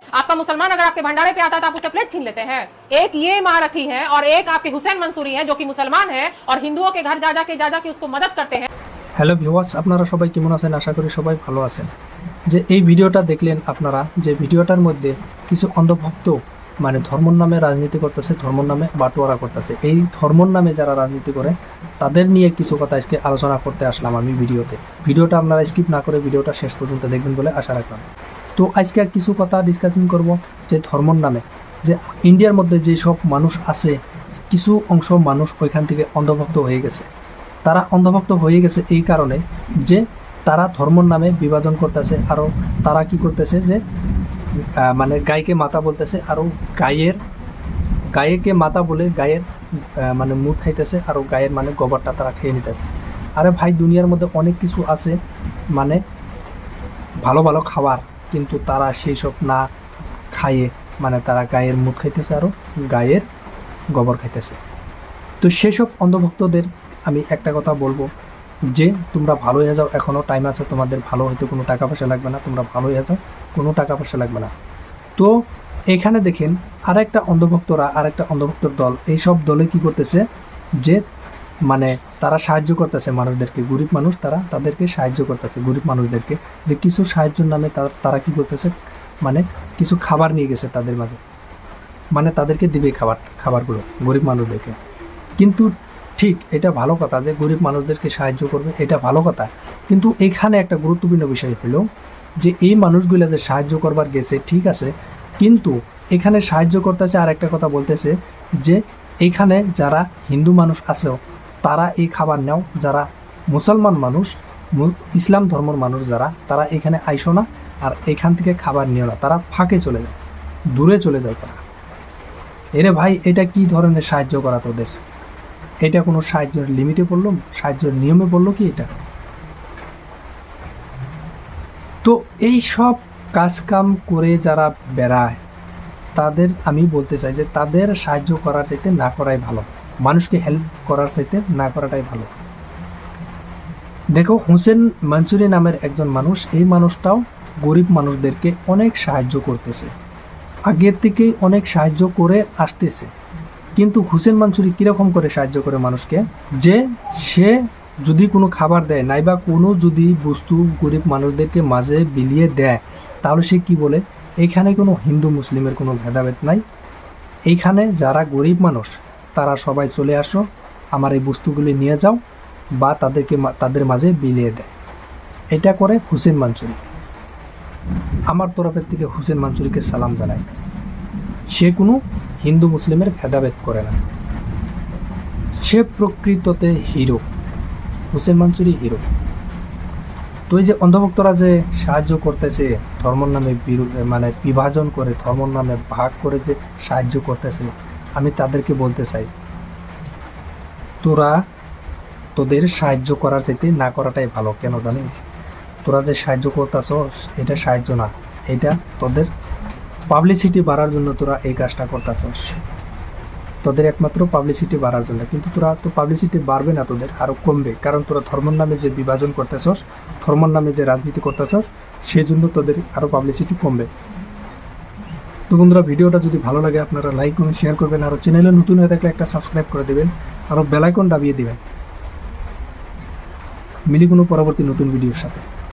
आपका मुसलमान अगर आपके भंडारे पे आता है तो आप उससे प्लेट छीन लेते हैं। एक ये महारथी है और एक आपके हुसैन मंसूरी है जो कि मुसलमान है और हिंदुओं के घर जा जाके उसको मदद करते हैं। হ্যালো ভিউয়ার্স, আপনারা সবাই কেমন আছেন? আশা করি সবাই ভালো আছেন। যে এই ভিডিওটা দেখলেন আপনারা, যে ভিডিওটার মধ্যে কিছু অন্ধভক্ত মানে ধর্মর নামে রাজনীতি করতেছে, ধর্মর নামে বাটোয়ারা করতেছে। এই ধর্মর নামে যারা রাজনীতি করে তাদের নিয়ে কিছু কথা আজকে আলোচনা করতে আসলাম আমি ভিডিওটা আপনারা স্কিপ না করে ভিডিওটা শেষ পর্যন্ত দেখবেন বলে আশা রাখলাম। তো আজকে কিছু কথা ডিসকাশন করব যে ধর্মর নামে যে ইন্ডিয়ার মধ্যে যে সব মানুষ আছে, কিছু অংশ মানুষ ওইখান থেকে অন্ধভক্ত হয়ে গেছে। তারা অন্ধভক্ত হয়ে গেছে এই কারণে যে তারা ধর্মর নামে বিভাজন করতেছে। আরও তারা কি করতেছে যে মানে গাইকে মাতা বলতেছে, আরও গায়েকে মাতা বলে গায়ের মানে মুখ খাইতেছে, আরও গায়ের মানে গোবরটা তারা খেয়ে নিতেছে। আরে ভাই, দুনিয়ার মধ্যে অনেক কিছু আছে মানে ভালো ভালো খাবার, কিন্তু তারা সেই সব না খাইয়ে মানে তারা গায়ের মুখ খাইতেছে, আরও গায়ের গোবর খাইতেছে। তো সেসব অন্ধভক্তদের আমি একটা কথা বলবো যে তোমরা ভালো হয়ে যাও, এখনও টাইম আছে, তোমাদের ভালো হইতে কোনো টাকা পয়সা লাগবে না, তোমরা ভালো হয়ে যাও, কোনো টাকা পয়সা লাগবে না। তো এখানে দেখেন আরেকটা অন্ধভক্তর দল, এইসব দলে কি করতেছে যে মানে তারা সাহায্য করতেছে মানুষদেরকে, গরিব মানুষ তাদেরকে সাহায্য করতেছে, গরিব মানুষদেরকে যে কিছু সাহায্যের নামে তারা কি করতেছে মানে কিছু খাবার নিয়ে গেছে তাদের মাঝে, মানে তাদেরকে দিবে খাবারগুলো গরিব মানুষদেরকে। কিন্তু ঠিক, এটা ভালো কথা যে গরিব মানুষদেরকে সাহায্য করবে, এটা ভালো কথা। কিন্তু এখানে একটা গুরুত্বপূর্ণ বিষয় হলো যে এই মানুষগুলো যে সাহায্য করবার গেছে ঠিক আছে, কিন্তু এখানে সাহায্য করতেছে আর একটা কথা বলতেছে যে এখানে যারা হিন্দু মানুষ আছে তারা এই খাবার নাও, যারা মুসলমান মানুষ ইসলাম ধর্মের মানুষ যারা, তারা এখানে আইসো না আর এখান থেকে খাবার নিও না, তারা ফাঁকে চলে যায়, দূরে চলে যায় তারা। এরে ভাই, এটা কি ধরনের সাহায্য করা তোদের? এটা কোনো সাহায্যের লিমিটে পড়লো, সাহায্যের নিয়মে পড়লো কি এটা? তো এই সব কাজকাম করে যারা বেড়ায় তাদের আমি বলতে চাই যে তাদের সাহায্য করার চাইতে না করাই ভালো, মানুষকে হেল্প করার চাইতে না করাটাই ভালো। দেখো, হুসেন মনসুরি নামের একজন মানুষ, এই মানুষটাও গরিব মানুষদেরকে অনেক সাহায্য করতেছে, আগের থেকেই অনেক সাহায্য করে আসতেছে। কিন্তু হুসেন মনসুরি কীরকম করে সাহায্য করে মানুষকে, যে সে যদি কোনো খাবার দেয় নাইবা কোনো যদি বস্তু গরিব মানুষদেরকে মাঝে বিলিয়ে দেয়, তাহলে সে কি বলে, এইখানে কোনো হিন্দু মুসলিমের কোনো ভেদাভেদ নাই, এইখানে যারা গরিব মানুষ তারা সবাই চলে আসো, আমার এই বস্তুগুলি নিয়ে যাও, বা তাদের মাঝে বিলিয়ে দেয়। এটা করে হুসেন মনসুরি। আমার তরফের থেকে হুসেন মনসুরিকে সালাম জানাই। সে কোনো হিন্দু মুসলিমের ভেদাভেদ করে না, সে প্রকৃততে হিরো, হুসেন মনসুরি হিরো। তো এই যে অন্ধভক্তরা যে সাহায্য করতেছে ধর্মর নামে মানে বিভাজন করে, ধর্মর নামে ভাগ করে যে সাহায্য করতেছে, আমি তাদেরকে বলতে চাই তোদের সাহায্য করার চাইতে না করাটাই ভালো। কেন জানিস? তোরা যে সাহায্য করতেছস এটা সাহায্য না, এটা তোদের পাবলিসিটি বাড়ার জন্য তোরা এই কাজটা করতেছস, তোদের একমাত্র পাবলিসিটি বাড়ার জন্য। কিন্তু তোরা তো পাবলিসিটি বাড়বে না, তোদের আরও কমবে, কারণ তোরা ধর্মের নামে যে বিভাজন করতেছস, ধর্মের নামে যে রাজনীতি করতেছস, সেই জন্য তোদের আরও পাবলিসিটি কমবে। তো বন্ধুরা, ভিডিওটা যদি ভালো লাগে আপনারা লাইক করুন, শেয়ার করবেন, আরও চ্যানেলে নতুন হয়ে থাকলে একটা সাবস্ক্রাইব করে দেবেন, আরও বেল আইকন দাবিয়ে দেবেন। মিলি কোনো পরবর্তী নতুন ভিডিওর সাথে।